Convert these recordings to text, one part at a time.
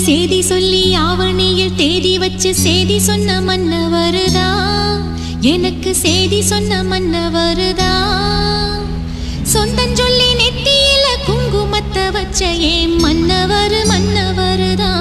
சேதி சொல்லி ஆவணியில் தேதி வச்சு சேதி சொன்ன மன்னவருதா, எனக்கு சேதி சொன்ன மன்னவருதா. சொந்தஞ்சொல்லி நெத்தியில குங்குமத்தை வச்ச ஏன் மன்னவரு மன்னவருதா.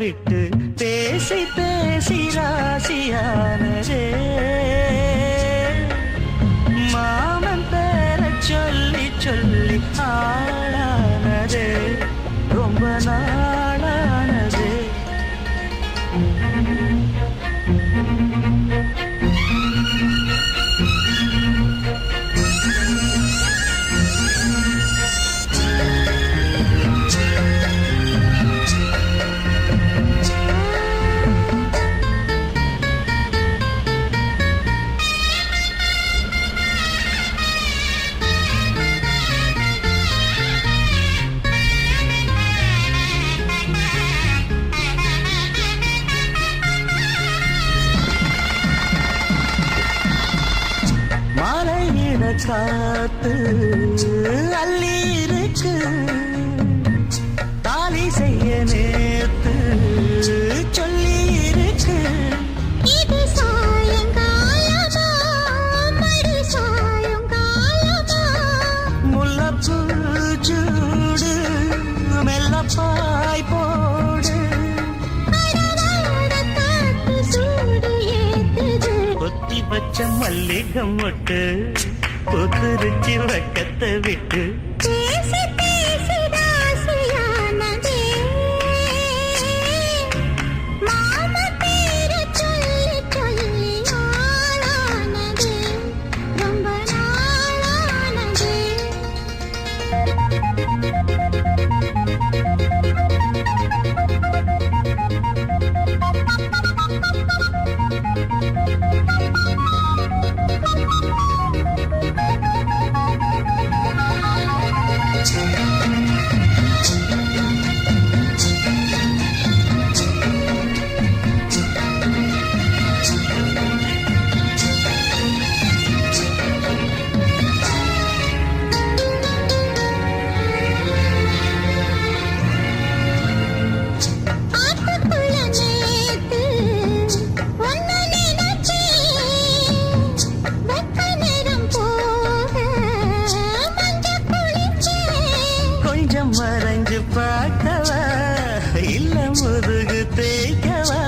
விட்டு பேசி பேசி ராசியானதே மாமன் பேர சொல்லி சொல்லி ஆளானதே ரொம்ப நாளானதே காத்து அள்ளி இருக்கு தாலி செய்ய நேத்து சொல்லி இருக்கு இது சாயங்காலமா மறு சாயங்காலமா முல்லப்பூ சூடு மெல்லப்பாய் போடு காத்து சூடு ஏத்துது கொத்தி பச்ச மல்லிகை மொட்டு கொத்துருச்சி வக்கத்தை விட்டு பேசி பேசி ராசியானதே மாம பேர சொல்லி சொல்லி ஆளானதே ரொம்ப நாளானதே மறைஞ்சு பார்க்கவா இல்ல முதுகு தேய்க்கவா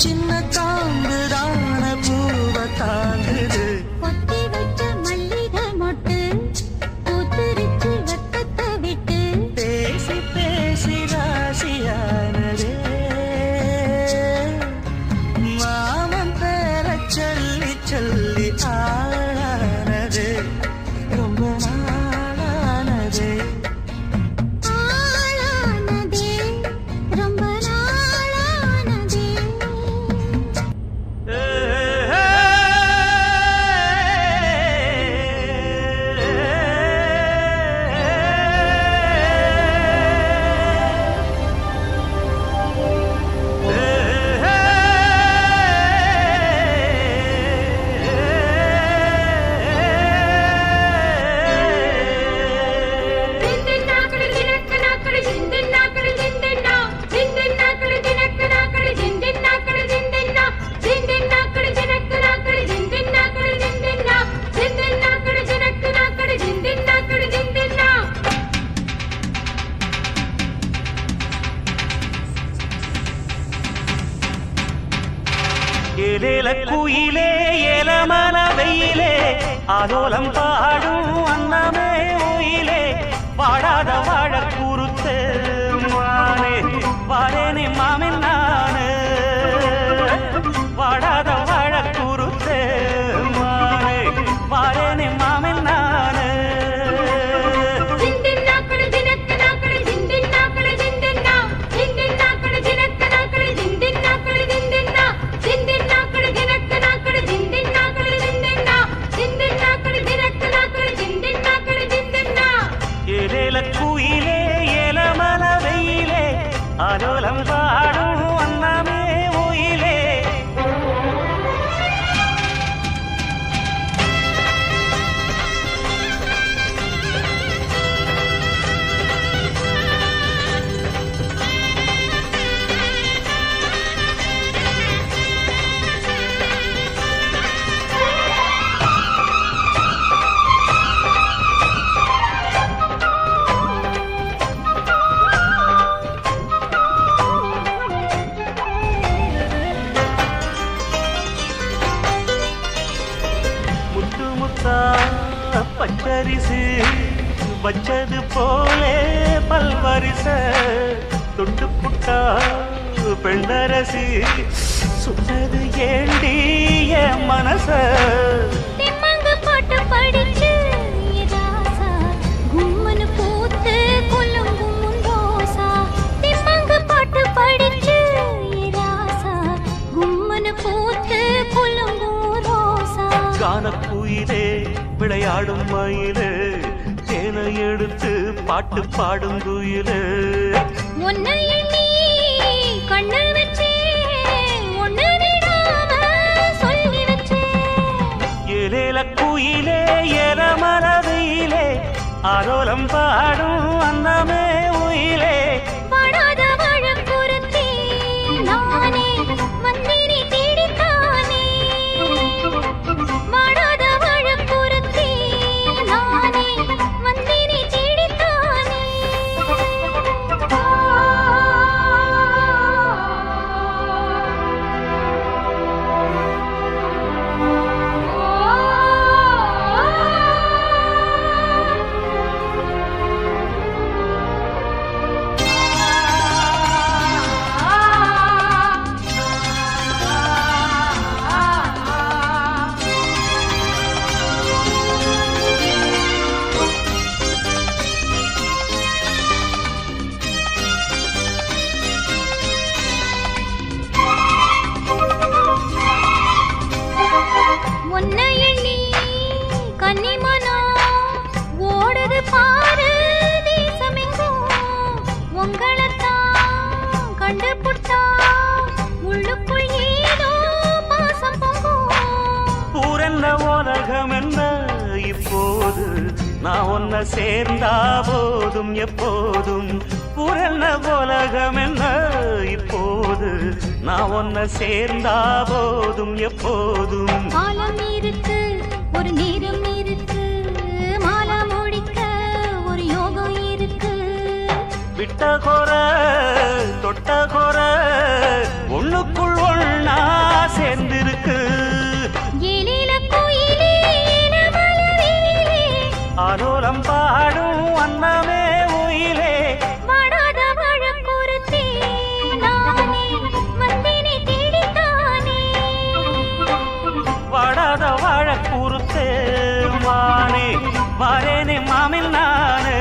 சின்ன தாங்குதான பூவ தாங்குது கொத்தி வச்ச மல்லிகை மொட்டு பூத்துருச்சு வெக்கத்தை விட்டு பேசி பேசி ராசியானதே மாமன் பேர சொல்லி சொல்லி ஆளானதே ரொம்ப நாளானதே ஆளானதே ரொம்ப நாளானதே ஏலேல குயிலே ஏலமல வெயிலே ஆலோலம் பாடும் அன்னமே ஓயிலே வாடாத வாழ குறுத்து மானே வாழேனே மாமின் நானு வாடாத வாழ குறுத்து மானே வாழேனே மாமின் நானு குயிலே ஏலமல வெயிலே ஆலோலம் பாடும் அன்னமே ஓயிலே புதுசா பச்சரிசு வச்சது போலே பல்வரிச தொண்டு புட்டா பெண்ணரசி சொன்னது ஏண்டி என் மனச திம்மங்க பாட்டு படிச்சு ராசா கும்மனு பூத்து குலுங்கும் ரோசா திம்மங்க பாட்டு படிச்சு ராசா கும்மனு பூத்து குலுங்கும் ரோசா கானக்குயிலே விளையாடும் மயிலே தேனை எடுத்து பாட்டு பாடும் குயிலே உன்னை எண்ணி கண்ணு வச்சே ஒன்னு விடாம சொல்லி வச்சே ஏலேல குயிலே ஏல மரவிலே ஆரோலம் பாடும் அன்னமே உயிலே வாடாத வாழக்குறுத்தி நானே வந்தினி தேடித்தானே வாடாத வாழக்குறுத்தி நானே வந்தினி தேடித்தானே உன்னை எண்ணி கன்னிமனா ஓடுது பாரு தேசமெங்கும் உங்களைத்தான் கண்டுபுட்டா உள்ளுக்குள் ஏதோ பாசம் பொங்கும் பூரன்ன உலகம் என்ன இப்போது நான் ஒன்ன சேர்ந்தா போதும் எப்போதும் பூரன்ன உலகம் என்ன இப்போது நான் ஒன்ன சேர்ந்தா போதும் எப்போதும் காலம் இருக்கு ஒரு நேரம் இருக்கு மாலா முடிக்க ஒரு யோகம் இருக்கு விட்ட கொர தொட்ட கொர ஒண்ணுக்குள் ஒண்ணா சேர்ந்திருக்கு ஏலில கோயிலே நமலவேலே ஆரோலம் பாடும் அன்னமே உயிலே வாடாத வாழக்குறுத்தி நானே வந்தினி தேடித்தானே வாடாத வாழ கூறுத்தே மானே வாரேனே மாமில் நானே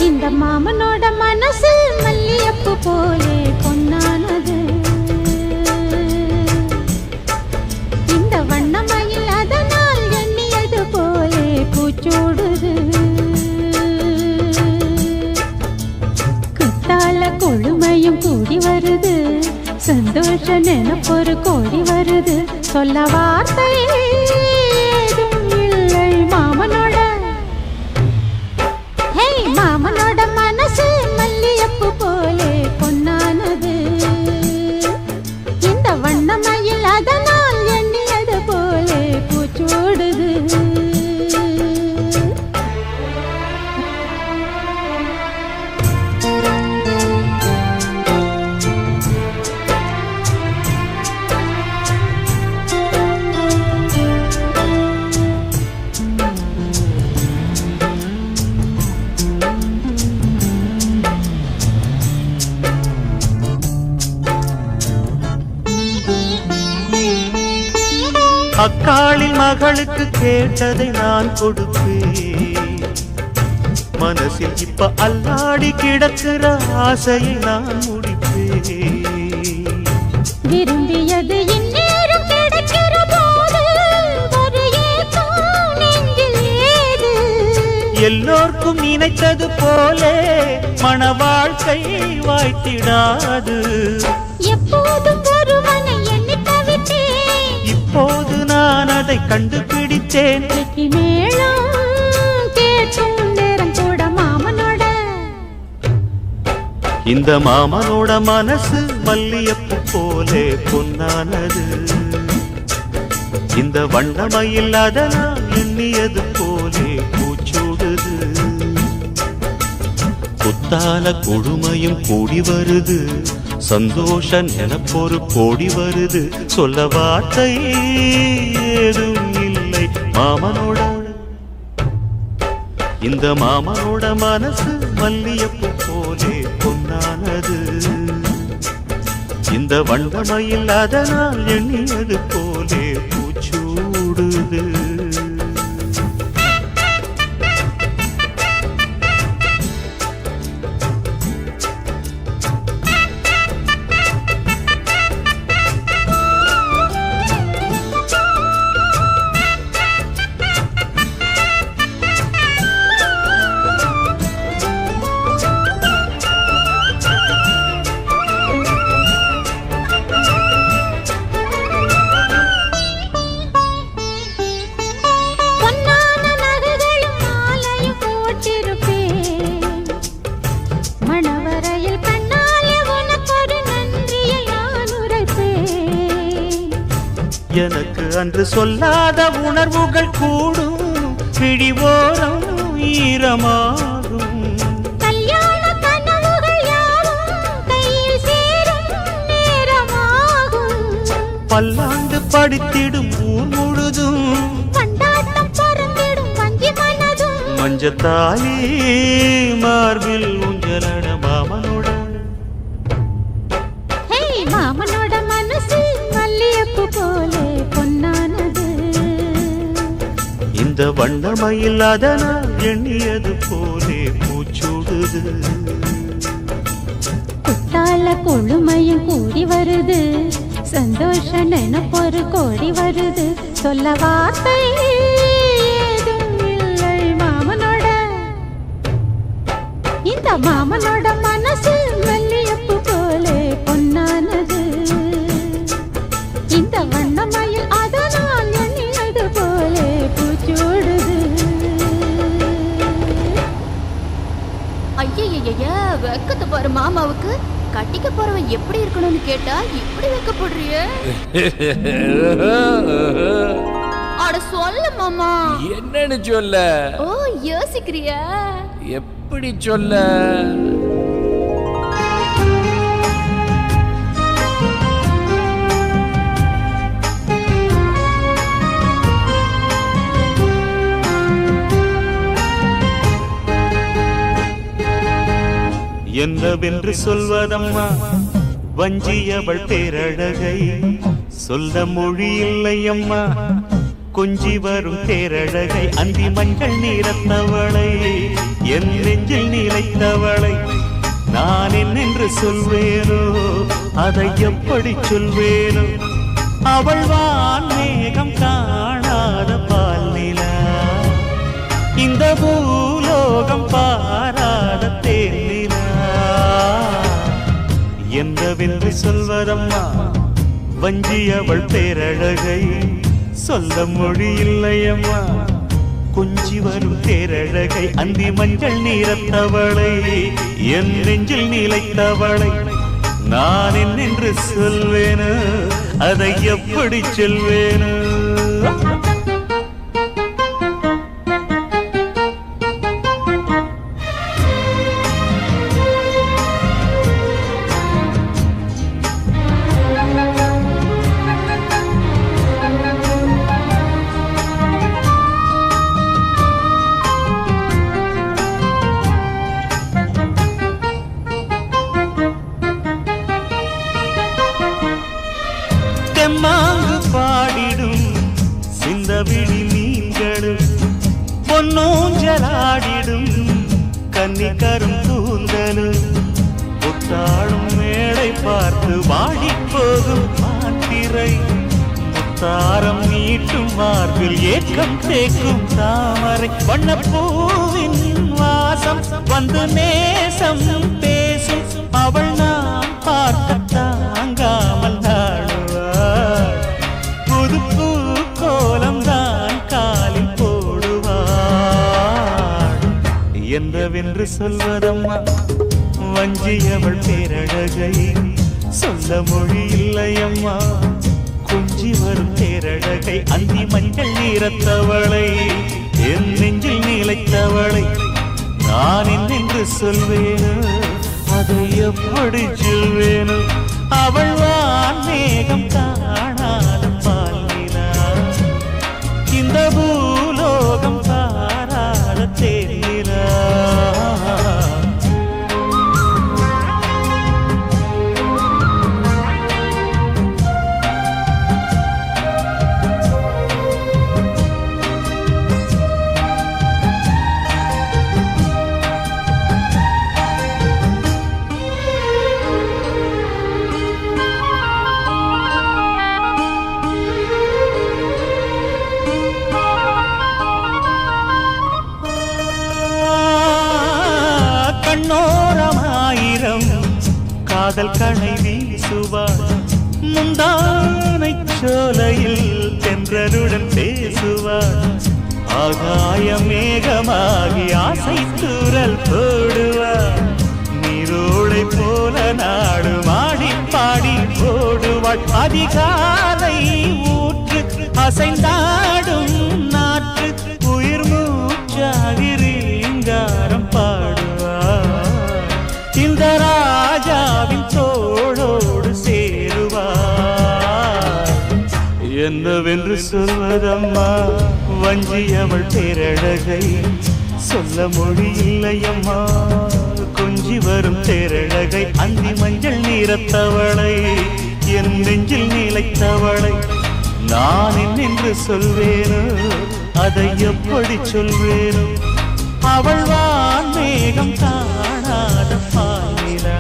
இந்த மாமனோட மனசு மல்லியப்பு போலே பொன்னானது இந்த வண்ணமயில் அதனால் எண்ணியது போலே பூச்சூடுது குத்தால கொழுமையும் கூடி வருது சந்தோஷ நினைப்பொரு கோடி வருது சொல்ல வார்த்தை ஏதும் இல்லை மாமனோட மாமனோட மனசு மல்லியப்பு போலே பொன்னானது இந்த வண்ணமயில் அதனால் எண்ணியது போலே பூச்சூடுது அக்காளின் மகளுக்கு கேட்டதை நான் கொடுப்பேன். மனசில் இப்ப அல்லாடி கிடக்கிற ஆசையை நான் முடிப்பேன். விரும்பியது இந்நேரம் கிடைக்கிற போது ஒரு ஏக்கம் நெஞ்சில் ஏது? எல்லோர்க்கும் நினைத்தது போலே மன வாழ்க்கை வாய்த்திடாது. எப்போதும் ஒருவனை எண்ணி தவித்தேன், இப்போது நான் அதை கண்டுபிடித்தேன். வெற்றி மேளம் கேட்கும் நேரம் கூட மாமனோட. இந்த மாமனோட மனசு மல்லியப்பு போலே பொன்னானது. இந்த வண்ணமயில் அதனால் எண்ணியது போலே பூச்சூடுது. குத்தால கொடுமையும் கூடி வருது, சந்தோஷ நினப்பொரு கோடி வருது. சொல்ல வார்த்தை ஏதும் இல்லை மாமனோட. இந்த மாமனோட மனசு மல்லியப்பு போலே பொன்னானது. இந்த வண்ணமயில் அதனால் எண்ணியது போலே பூச்சூடுது. எனக்கு அன்று சொல்லாத உணர்வுகள் கூடும், பிடிவோரம் ஈரமாகும். கல்யாண கனவுகள் யாவும் கையில் சேரும் நேரமாகும். பல்லாண்டு படித்திடும் ஊர் முழுதும் கொண்டாட்டம் பறந்திடும் வஞ்சி மனதும். மஞ்சத்தாலி மார்பில் ஊஞ்சலட மாமனோட. ஹே, மாமனோட மனசு மல்லியப்பு போலே பொன்னானது. இந்த வண்ணமயில் அதனால் எண்ணியது போலே பூச்சூடுது. குத்தால கொழுமையும் கூடி வருது, சந்தோஷ நினைப்பொரு கோடி வருது. சொல்ல வார்த்தை ஏதும் இல்லை மாமனோட. இந்த மாமனோட மனசு மல்லியப்பு போலே பொன்னானது. இந்த வண்ணமயில் அதனால் எண்ணியது போலே பூச்சூடுது. ஐயய்ய வெக்கத்தை பாரு மாமாவுக்கு. கட்டிக்க போறவன் எப்படி இருக்கணும்னு கேட்டா இப்படி வெக்கப்படுறிய? அட சொல்ல மாமா. என்னன்னு சொல்ல? ஓ, யோசிக்கிறியா? எப்படி சொல்ல? என்னவென்று சொல்வதம்மா வஞ்சியவள் பேரழகை? சொல்ல மொழி இல்லையம்மா கொஞ்சி வரும் பேரழகை. அந்தி மஞ்சள் நீரத்தவளை, என் நெஞ்சில் நிலைத்தவளை நான் என்னென்று சொல்வேனோ, அதை எப்படி சொல்வேனோ? அவள் வான் மேகம் காணாத பால் நிலா, இந்த பூலோகம் பாராத தேனிலா. என்னவென்று சொல்வதம்மா வஞ்சியவள் பேரழகை? சொல்ல மொழி இல்லையம்மா கொஞ்சி வரும் பேரழகை. அந்தி மஞ்சள் நீரத்தவளை, என் நெஞ்சில் நிலைத்தவளை நான் என்னென்று சொல்வேனோ, அதை எப்படி சொல்வேனோ? தெம்மாங்கு பாடிடும் விழி மீன்களும் பொன்னூஞ்சலாடிடும் கன்னிக்கரும் கூந்தலும் புத்தாளும் மேடை பார்த்து வாடி போகும் மாத்திரை முத்தாரம் நீட்டும் மார்பில் ஏக்கம் தேக்கும் தாமரை வண்ணப்பூவின் வாசம் வந்து நேசம் பேசும் அவள் நாம் பார்க்க தாங்காமல் நாடுவாள் புது பூ கோலம் தான் காலில் போடுவாள் என்றவென்று சொல்வதம்மா வஞ்சியவள் பேரழகை சொல்ல மொழி இல்லையம்மா கொஞ்சி வரும் பேரழகை அந்தி மஞ்சள் நீரத்தவளை என் நெஞ்சில் நிலைத்தவளை நான் என்னென்று சொல்வேனோ அதை எப்படி சொல்வேனோ அவள் வான் மேகம் காணாத பாலினா இந்த பூலோகம் பாராத தேனிலா கண்ணோரமாயிரம் காதல் கணை வீசுவாள் முந்தானை சோலையில் தென்றருடன் பேசுவாள் ஆகாய மேகமாகி ஆசை தூரல் போடுவாள் நீரோடை போல நாடு மாடி பாடி போடுவாள் அதிகாலை ஊற்று அசைந்தாடும் நாற்று உயிர் மூச்சாகிறீங்காரம் பாடுவார் இந்த ராஜாவின் தோளோடு சேருவார் என்னவென்று சொல்வதம்மா வஞ்சியவள் பேரழகை சொல்ல மொழி இல்லையம்மா கொஞ்சி வரும் தேரழகை அந்தி மஞ்சள் நீரத்தவளை என் நெஞ்சில் நிலைத்தவளை நான் என்னென்று சொல்வேனோ அதை எப்படி சொல்வேனோ அவள் வான் மேகம் காணாத பாலினா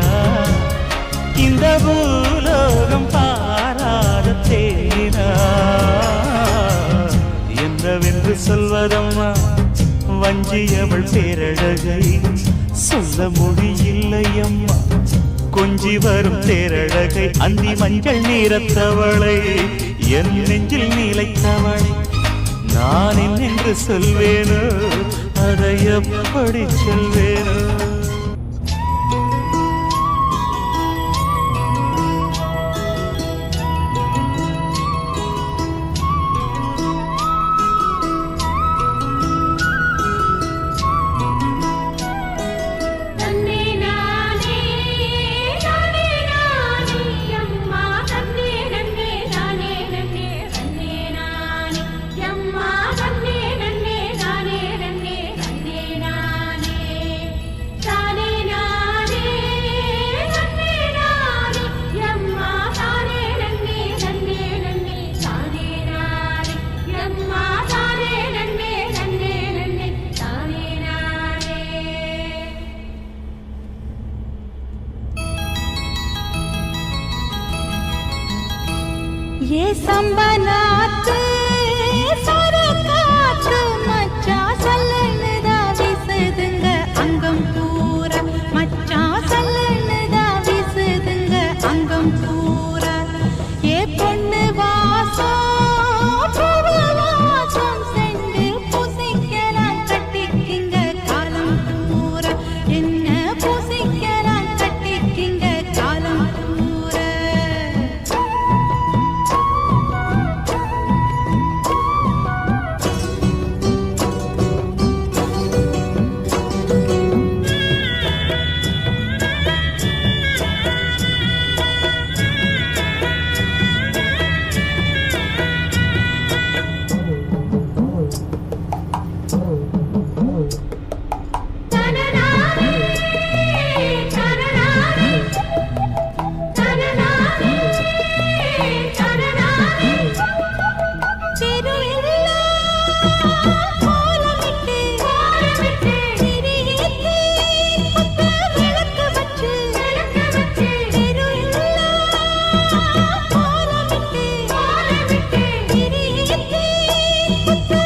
இந்த பூலோகம் பாராத தேனா என்னவென்று சொல்வதம்மா வஞ்சியவள் பேரழகை சொல்ல மொழி இல்லையம்மா கொஞ்சி வரும் தேரழகை அந்தி மஞ்சள் நீரத்தவளை என் நெஞ்சில் நிலைத்தவளை நான் என்னென்று சொல்வேனோ அதை எப்படி சொல்வேனோ Da முத்து